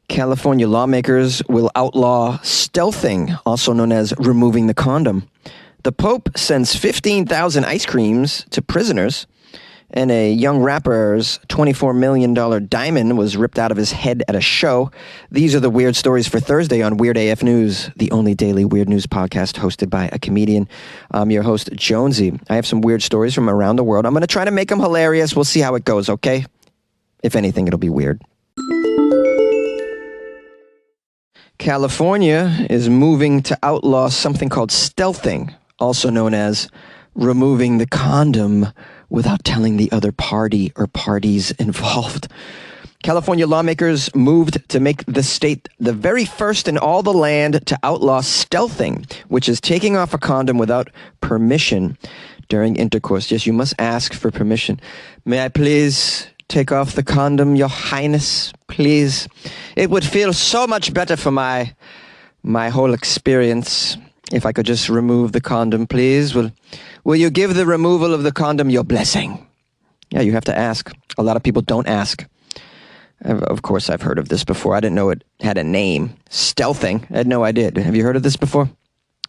California lawmakers will outlaw stealthing, also known as removing the condom. The Pope sends 15,000 ice creams to prisoners, and a young rapper's $24 million diamond was ripped out of his head at a show. These are the weird stories for Thursday on Weird AF News, the only daily weird news podcast hosted by a comedian. I'm your host, Jonesy. I have some weird stories from around the world. I'm going to try to make them hilarious. We'll see how it goes, okay? If anything, it'll be weird. California is moving to outlaw something called stealthing, also known as removing the condom without telling the other party or parties involved. California lawmakers moved to make the state the very first in all the land to outlaw stealthing, which is taking off a condom without permission during intercourse. Yes, you must ask for permission. May I please take off the condom, Your Highness, please? It would feel so much better for my whole experience if I could just remove the condom, please. Will you give the removal of the condom your blessing? Yeah, you have to ask. A lot of people don't ask. Of course, I've heard of this before. I didn't know it had a name. Stealthing. I had no idea. Have you heard of this before?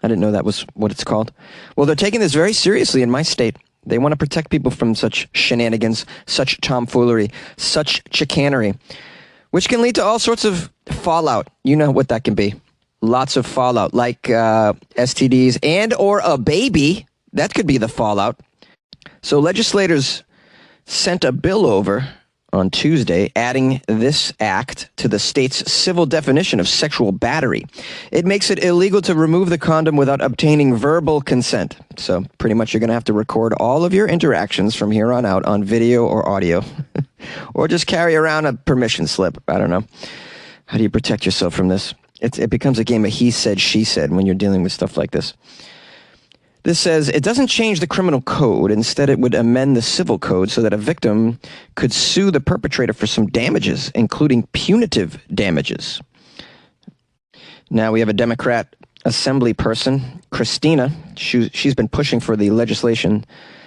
I didn't know that was what it's called. Well, they're taking this very seriously in my state. They want to protect people from such shenanigans, such tomfoolery, such chicanery, which can lead to all sorts of fallout. You know what that can be. Lots of fallout, like STDs and or a baby. That could be the fallout. So legislators sent a bill over on Tuesday, adding this act to the state's civil definition of sexual battery. It makes it illegal to remove the condom without obtaining verbal consent. So pretty much you're going to have to record all of your interactions from here on out on video or audio, or just carry around a permission slip. I don't know. How do you protect yourself from this? It becomes a game of he said, she said when you're dealing with stuff like this. This says it doesn't change the criminal code. Instead, it would amend the civil code so that a victim could sue the perpetrator for some damages, including punitive damages. Now we have a Democrat assembly person, Christina. She's been pushing for the legislation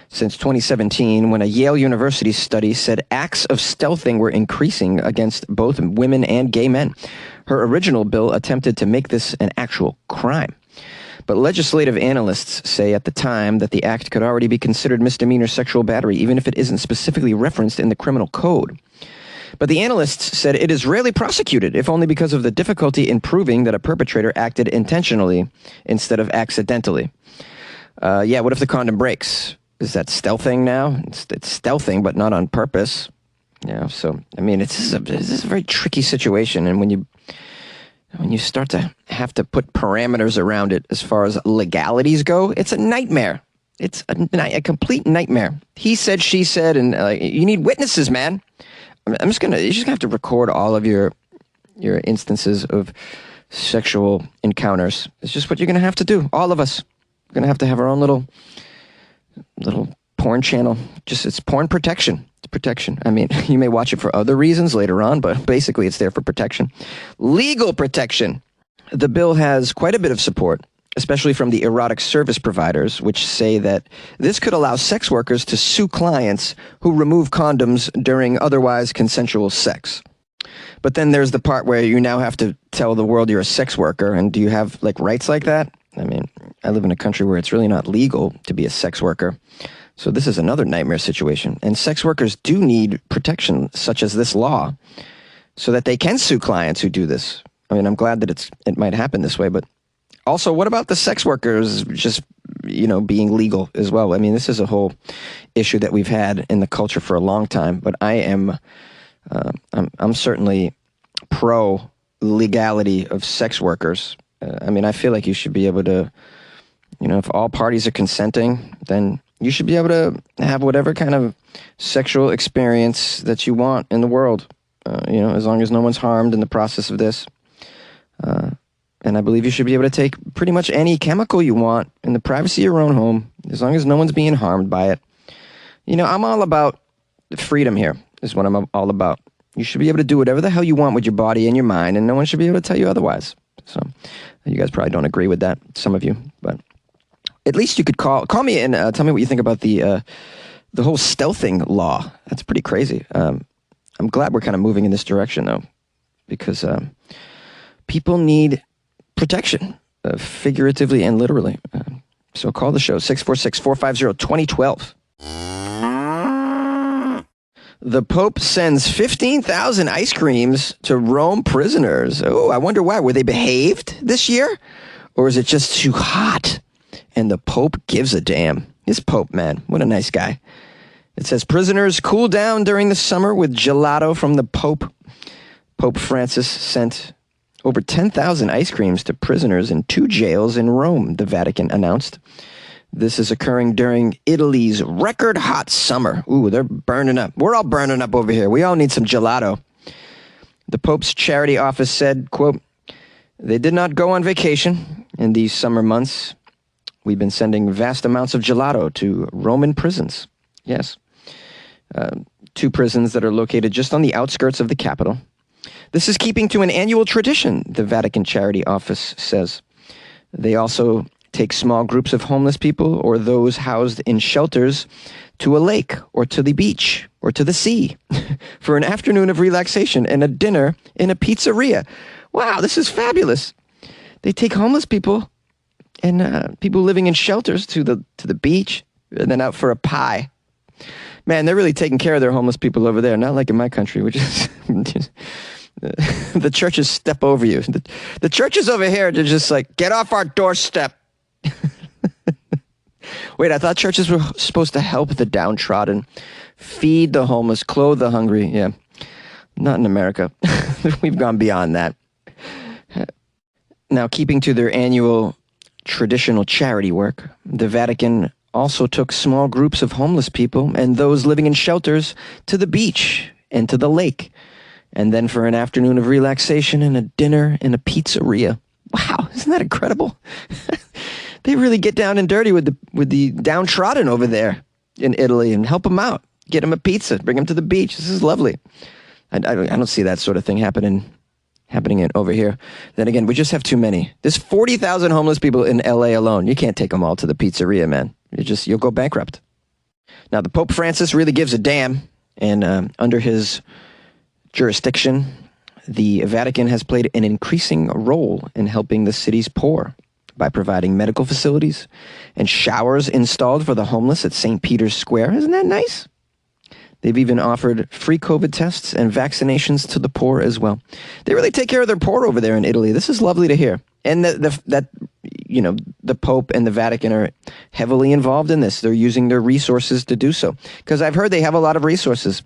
since 2017, when a Yale University study said acts of stealthing were increasing against both women and gay men. Her original bill attempted to make this an actual crime. But legislative analysts say at the time that the act could already be considered misdemeanor sexual battery, even if it isn't specifically referenced in the criminal code. But the analysts said it is rarely prosecuted, if only because of the difficulty in proving that a perpetrator acted intentionally instead of accidentally. Yeah, what if the condom breaks? Is that stealthing now? It's stealthing, but not on purpose. Yeah, so, I mean, this is a very tricky situation, and when you start to have to put parameters around it as far as legalities go, it's a nightmare. It's a complete nightmare. He said, she said, and you need witnesses, man. You're just gonna have to record all of your instances of sexual encounters. It's just what you're gonna have to do. All of us. We're gonna have to have our own little porn channel. It's porn protection. It's protection. I mean, you may watch it for other reasons later on, but basically it's there for protection. Legal protection. The bill has quite a bit of support, especially from the erotic service providers, which say that this could allow sex workers to sue clients who remove condoms during otherwise consensual sex. But then there's the part where you now have to tell the world you're a sex worker, and do you have rights like that? I mean, I live in a country where it's really not legal to be a sex worker. So this is another nightmare situation. And sex workers do need protection, such as this law, so that they can sue clients who do this. I mean, I'm glad that it might happen this way, but also, what about the sex workers just, being legal as well? I mean, this is a whole issue that we've had in the culture for a long time, but I'm certainly pro legality of sex workers. I mean, I feel like you should be able to, if all parties are consenting, then you should be able to have whatever kind of sexual experience that you want in the world, as long as no one's harmed in the process of this. And I believe you should be able to take pretty much any chemical you want in the privacy of your own home, as long as no one's being harmed by it. I'm all about freedom here, is what I'm all about. You should be able to do whatever the hell you want with your body and your mind, and no one should be able to tell you otherwise. So you guys probably don't agree with that, some of you, but at least you could call me and tell me what you think about the whole stealthing law. That's pretty crazy. I'm glad we're kind of moving in this direction, though. because people need protection, figuratively and literally. So call the show, 646-450-2012. The Pope sends 15,000 ice creams to Rome prisoners. Oh, I wonder why. Were they behaved this year? Or is it just too hot? And the Pope gives a damn. This Pope, man, what a nice guy. It says prisoners cool down during the summer with gelato from the Pope. Pope Francis sent over 10,000 ice creams to prisoners in 2 jails in Rome, the Vatican announced. This is occurring during Italy's record hot summer. Ooh, they're burning up. We're all burning up over here. We all need some gelato. The Pope's charity office said, quote, they did not go on vacation in these summer months. We've been sending vast amounts of gelato to Roman prisons. Yes. 2 prisons that are located just on the outskirts of the capital. This is keeping to an annual tradition, the Vatican Charity Office says. They also take small groups of homeless people or those housed in shelters to a lake or to the beach or to the sea for an afternoon of relaxation and a dinner in a pizzeria. Wow, this is fabulous. They take homeless people and people living in shelters to the beach and then out for a pie. Man, they're really taking care of their homeless people over there, not like in my country, which is the churches step over you. The churches over here, they're just like, get off our doorstep. Wait, I thought churches were supposed to help the downtrodden, feed the homeless, clothe the hungry. Yeah, not in America. We've gone beyond that. Now, keeping to their annual traditional charity work, the Vatican also took small groups of homeless people and those living in shelters to the beach and to the lake, and then for an afternoon of relaxation and a dinner in a pizzeria. Wow, isn't that incredible? They really get down and dirty with the downtrodden over there in Italy and help them out. Get them a pizza, bring them to the beach. This is lovely. I don't see that sort of thing happening over here. Then again, we just have too many. There's 40,000 homeless people in LA alone. You can't take them all to the pizzeria, man. You'll go bankrupt. Now, the Pope Francis really gives a damn, and under his jurisdiction, the Vatican has played an increasing role in helping the city's poor by providing medical facilities and showers installed for the homeless at St. Peter's Square. Isn't that nice? They've even offered free COVID tests and vaccinations to the poor as well. They really take care of their poor over there in Italy. This is lovely to hear. And the Pope and the Vatican are heavily involved in this. They're using their resources to do so. Because I've heard they have a lot of resources.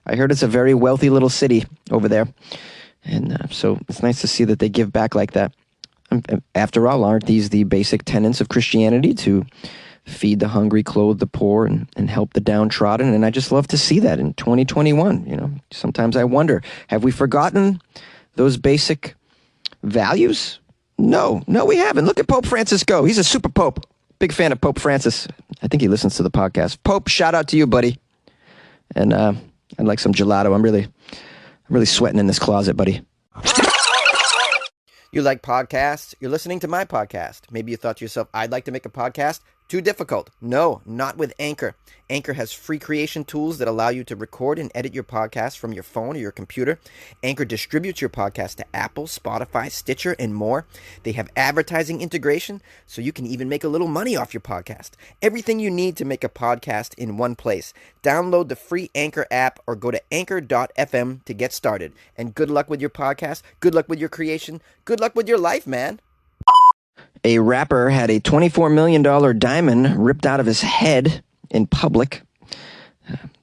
I heard it's a very wealthy little city over there. And so it's nice to see that they give back like that. After all, aren't these the basic tenets of Christianity, to feed the hungry, clothe the poor, and help the downtrodden? And I just love to see that in 2021. Sometimes I wonder, have we forgotten those basic values? No, we haven't. Look at Pope Francis go. He's a super Pope. Big fan of Pope Francis. I think he listens to the podcast. Pope, shout out to you, buddy. And I'd like some gelato. I'm really sweating in this closet, buddy. You like podcasts? You're listening to my podcast. Maybe you thought to yourself, I'd like to make a podcast. Too difficult. No, not with Anchor. Anchor has free creation tools that allow you to record and edit your podcast from your phone or your computer. Anchor distributes your podcast to Apple, Spotify, Stitcher, and more. They have advertising integration, so you can even make a little money off your podcast. Everything you need to make a podcast in one place. Download the free Anchor app or go to anchor.fm to get started. And good luck with your podcast. Good luck with your creation. Good luck with your life, man. A rapper had a $24 million diamond ripped out of his head in public.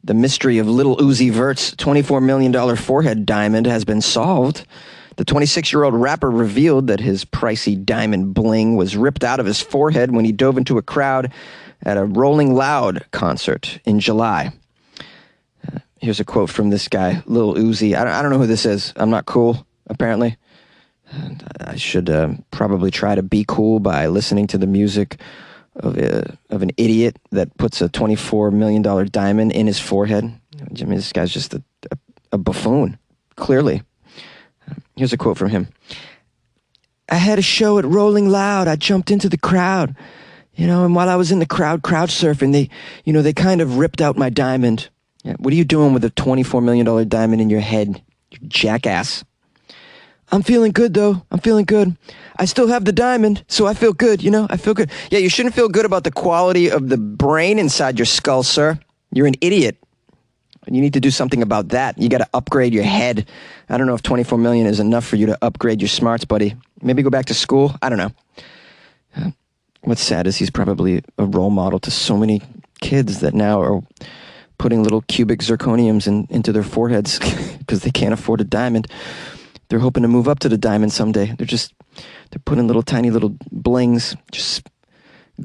The mystery of Lil Uzi Vert's $24 million forehead diamond has been solved. The 26-year-old rapper revealed that his pricey diamond bling was ripped out of his forehead when he dove into a crowd at a Rolling Loud concert in July. Here's a quote from this guy, Lil Uzi. I don't know who this is. I'm not cool, apparently. And I should probably try to be cool by listening to the music of an idiot that puts a $24 million diamond in his forehead. I mean, this guy's just a buffoon, clearly. Here's a quote from him. I had a show at Rolling Loud. I jumped into the crowd, and while I was in the crowd surfing, they kind of ripped out my diamond. Yeah, what are you doing with a $24 million diamond in your head, you jackass? I'm feeling good, though. I'm feeling good. I still have the diamond, so I feel good, I feel good. Yeah, you shouldn't feel good about the quality of the brain inside your skull, sir. You're an idiot. You need to do something about that. You got to upgrade your head. I don't know if 24 million is enough for you to upgrade your smarts, buddy. Maybe go back to school. I don't know. What's sad is he's probably a role model to so many kids that now are putting little cubic zirconiums into their foreheads because they can't afford a diamond. They're hoping to move up to the diamond someday. They're putting little tiny little blings, just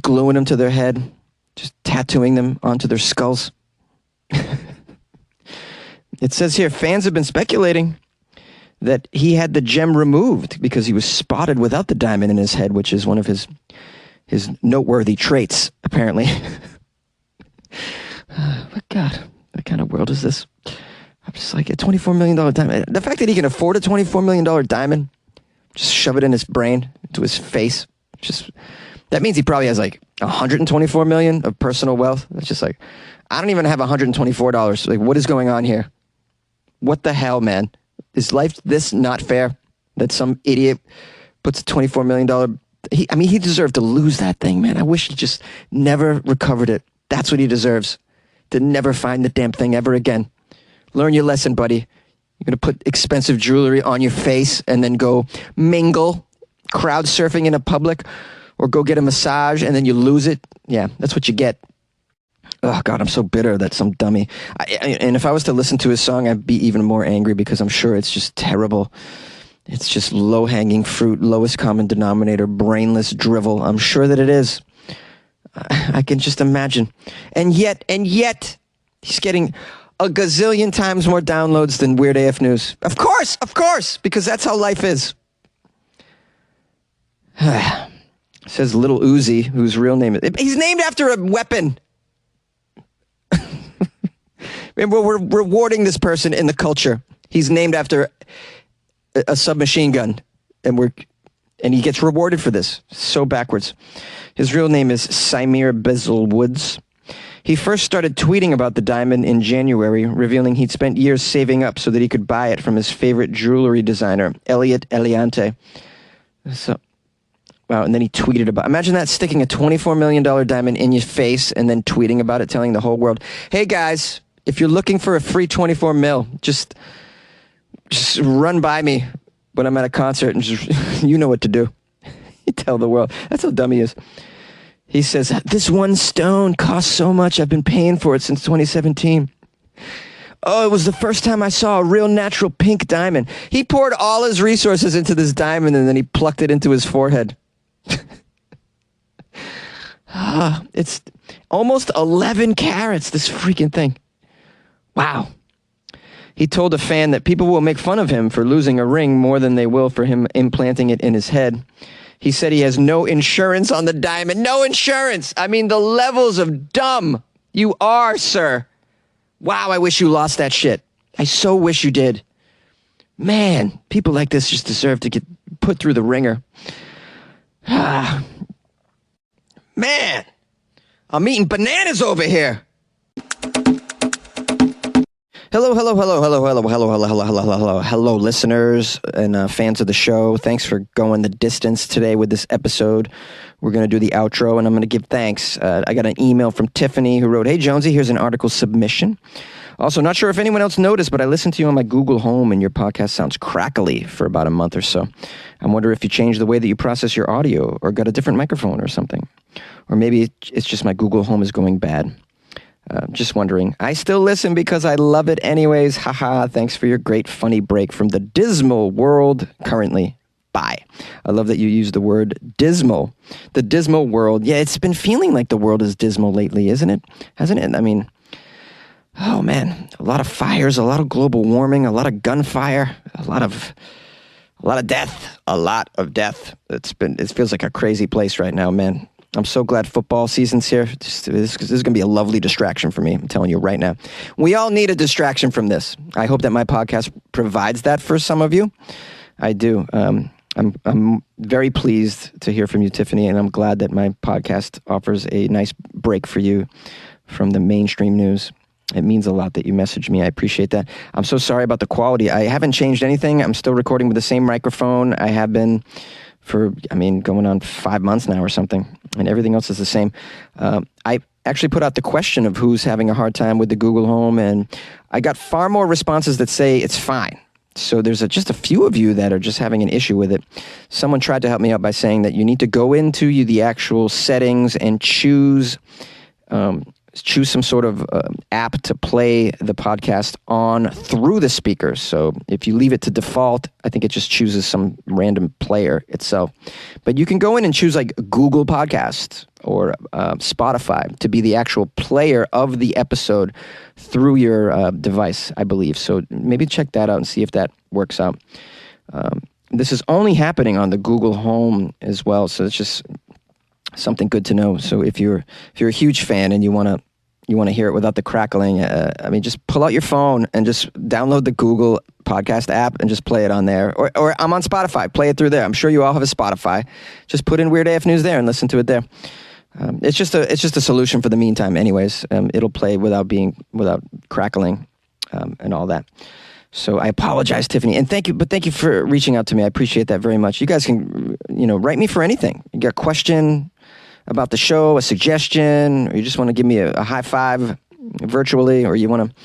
gluing them to their head, just tattooing them onto their skulls. It says here, fans have been speculating that he had the gem removed because he was spotted without the diamond in his head, which is one of his noteworthy traits, apparently. But God, what kind of world is this? I'm just like, a $24 million diamond. The fact that he can afford a $24 million diamond, just shove it in his brain, into his face, that means he probably has like $124 million of personal wealth. It's just like, I don't even have $124. Like, what is going on here? What the hell, man? Is life this not fair? That some idiot puts a $24 million... he deserved to lose that thing, man. I wish he just never recovered it. That's what he deserves. To never find the damn thing ever again. Learn your lesson, buddy. You're going to put expensive jewelry on your face and then go mingle, crowd surfing in a public, or go get a massage and then you lose it. Yeah, that's what you get. Oh, God, I'm so bitter that some dummy... and if I was to listen to his song, I'd be even more angry because I'm sure it's just terrible. It's just low-hanging fruit, lowest common denominator, brainless drivel. I'm sure that it is. I can just imagine. And yet, he's getting a gazillion times more downloads than Weird AF News. Of course, because that's how life is. Says Lil Uzi, whose real name is... He's named after a weapon. And we're rewarding this person in the culture. He's named after a submachine gun, and he gets rewarded for this. So backwards. His real name is Samir Bezelwoods. He first started tweeting about the diamond in January, revealing he'd spent years saving up so that he could buy it from his favorite jewelry designer, Elliot Eliante. So, wow, and then he tweeted about... Imagine that, sticking a $24 million diamond in your face and then tweeting about it, telling the whole world, hey guys, if you're looking for a free 24 mil, just run by me when I'm at a concert and just, you know what to do. You tell the world. That's how dumb he is. He says, this one stone costs so much, I've been paying for it since 2017. Oh, it was the first time I saw a real natural pink diamond. He poured all his resources into this diamond and then he plucked it into his forehead. It's almost 11 carats, this freaking thing. Wow. He told a fan that people will make fun of him for losing a ring more than they will for him implanting it in his head. He said he has no insurance on the diamond. No insurance! I mean, the levels of dumb you are, sir. Wow, I wish you lost that shit. I so wish you did. Man, people like this just deserve to get put through the ringer. Man, I'm eating bananas over here. Hello, listeners and fans of the show. Thanks for going the distance today with this episode. We're going to do the outro, and I'm going to give thanks. I got an email from Tiffany who wrote, hey, Jonesy, here's an article submission. Also, not sure if anyone else noticed, but I listened to you on my Google Home, and your podcast sounds crackly for about a month or so. I wonder if you changed the way that you process your audio or got a different microphone or something. Or maybe it's just my Google Home is going bad. Just wondering. I still listen because I love it anyways. Haha, thanks for your great funny break from the dismal world currently. Bye. I love that you used the word dismal. The dismal world. Yeah, it's been feeling like the world is dismal lately, isn't it? Hasn't it? I mean, oh man, a lot of fires, a lot of global warming, a lot of gunfire, a lot of death. It feels like a crazy place right now, man. I'm so glad football season's here. This is going to be a lovely distraction for me. I'm telling you right now. We all need a distraction from this. I hope that my podcast provides that for some of you. I do. I'm very pleased to hear from you, Tiffany, and I'm glad that my podcast offers a nice break for you from the mainstream news. It means a lot that you message me. I appreciate that. I'm so sorry about the quality. I haven't changed anything. I'm still recording with the same microphone I have been for, going on 5 months now or something, and everything else is the same. I actually put out the question of who's having a hard time with the Google Home, and I got far more responses that say it's fine. So there's just a few of you that are just having an issue with it. Someone tried to help me out by saying that you need to go into the actual settings and choose some sort of app to play the podcast on through the speakers. So if you leave it to default, I think it just chooses some random player itself. But you can go in and choose like Google Podcasts or Spotify to be the actual player of the episode through your device, I believe. So maybe check that out and see if that works out. This is only happening on the Google Home as well, so it's just something good to know. So if you're a huge fan and you want to hear it without the crackling, just pull out your phone and just download the Google Podcast app and just play it on there. Or I'm on Spotify. Play it through there. I'm sure you all have a Spotify. Just put in Weird AF News there and listen to it there. It's just a solution for the meantime. Anyways, it'll play without crackling and all that. So I apologize, Tiffany, and thank you for reaching out to me. I appreciate that very much. You guys can, write me for anything. You got a question about the show, a suggestion, or you just want to give me a high five virtually, or you want to,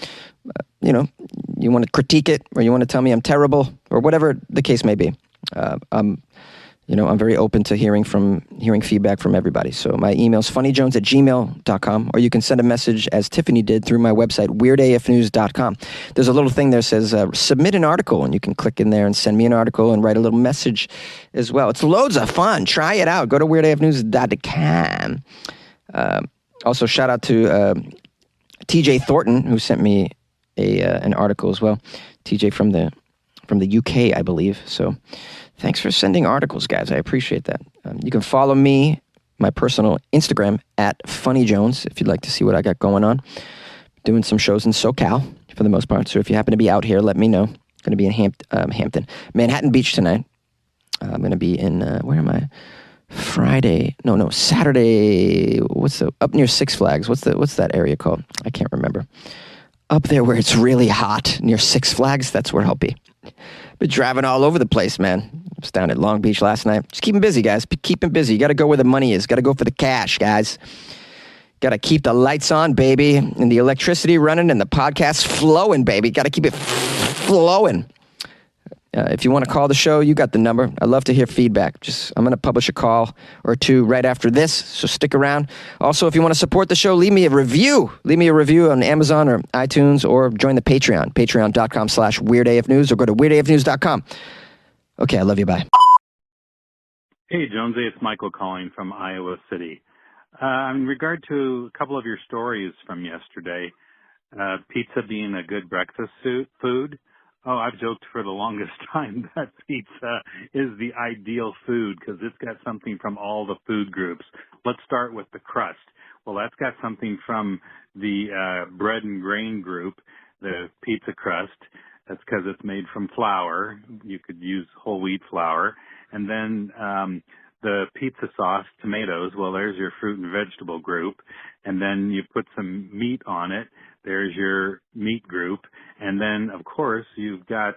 you want to critique it, or you want to tell me I'm terrible, or whatever the case may be. I'm very open to hearing feedback from everybody. So my email's funnyjones@gmail.com, or you can send a message as Tiffany did through my website, weirdafnews.com. There's a little thing there that says submit an article, and you can click in there and send me an article and write a little message as well. It's loads of fun. Try it out. Go to weirdafnews.com. Also, shout out to TJ Thornton, who sent me an article as well. TJ from the UK, I believe. So thanks for sending articles, guys. I appreciate that. You can follow me, my personal Instagram, @FunnyJones, if you'd like to see what I got going on. Doing some shows in SoCal, for the most part. So if you happen to be out here, let me know. Going to be in Hampton. Manhattan Beach tonight. I'm going to be in, where am I? Saturday. Up near Six Flags. What's that area called? I can't remember. Up there where it's really hot, near Six Flags, that's where I'll be. Been driving all over the place, man. I was down at Long Beach last night. Just keep 'em busy, guys. Keep 'em busy. You got to go where the money is. Got to go for the cash, guys. Got to keep the lights on, baby, and the electricity running and the podcast flowing, baby. Got to keep it flowing. If you want to call the show, you got the number. I'd love to hear feedback. I'm going to publish a call or two right after this, so stick around. Also, if you want to support the show, leave me a review. Leave me a review on Amazon or iTunes, or join the Patreon, patreon.com/weirdafnews, or go to weirdafnews.com. Okay, I love you. Bye. Hey, Jonesy, it's Michael calling from Iowa City. In regard to a couple of your stories from yesterday, pizza being a good breakfast food. Oh, I've joked for the longest time that pizza is the ideal food because it's got something from all the food groups. Let's start with the crust. Well, that's got something from the bread and grain group, the pizza crust. That's because it's made from flour. You could use whole wheat flour. And then the pizza sauce, tomatoes, well, there's your fruit and vegetable group. And then you put some meat on it. There's your meat group. And then, of course, you've got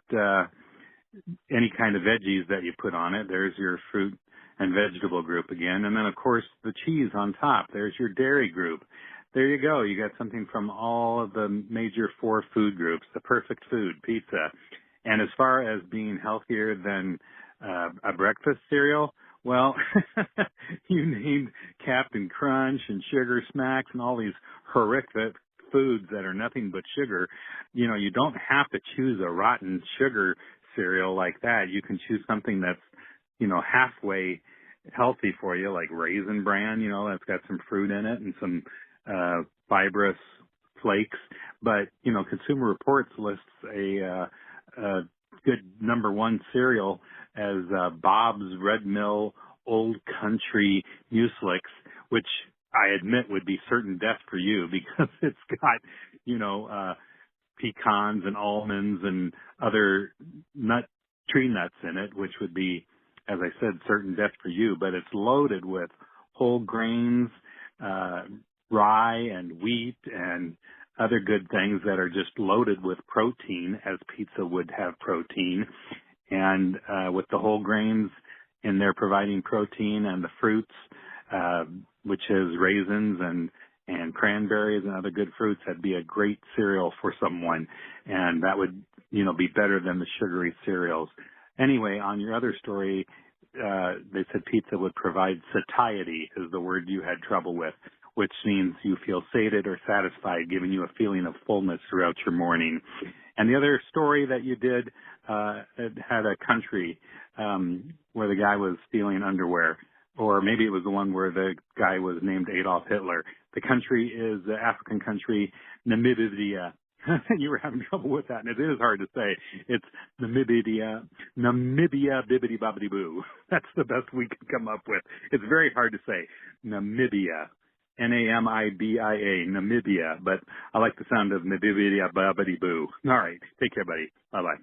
any kind of veggies that you put on it. There's your fruit and vegetable group again. And then, of course, the cheese on top. There's your dairy group. There you go. You got something from all of the major 4 food groups, the perfect food, pizza. And as far as being healthier than a breakfast cereal, well, you named Captain Crunch and Sugar Smacks and all these horrific foods that are nothing but sugar. You know, you don't have to choose a rotten sugar cereal like that. You can choose something that's, halfway healthy for you, like Raisin Bran, that's got some fruit in it and some fibrous flakes. But, Consumer Reports lists a good number 1 cereal as Bob's Red Mill Old Country Mueslix, which I admit would be certain death for you because it's got, pecans and almonds and other tree nuts in it, which would be, as I said, certain death for you. But it's loaded with whole grains, rye and wheat and other good things that are just loaded with protein, as pizza would have protein. And with the whole grains in there providing protein, and the fruits, which is raisins and cranberries and other good fruits, that'd be a great cereal for someone. And that would, be better than the sugary cereals. Anyway, on your other story, they said pizza would provide satiety, is the word you had trouble with, which means you feel sated or satisfied, giving you a feeling of fullness throughout your morning. And the other story that you did, it had a country where the guy was stealing underwear, or maybe it was the one where the guy was named Adolf Hitler. The country is the African country Namibia. You were having trouble with that, and it is hard to say. It's Namibia, bibbidi bobbidi boo. That's the best we could come up with. It's very hard to say. Namibia. Namibia, Namibia, but I like the sound of Namibia, bobbidi boo. All right. Take care, buddy. Bye-bye.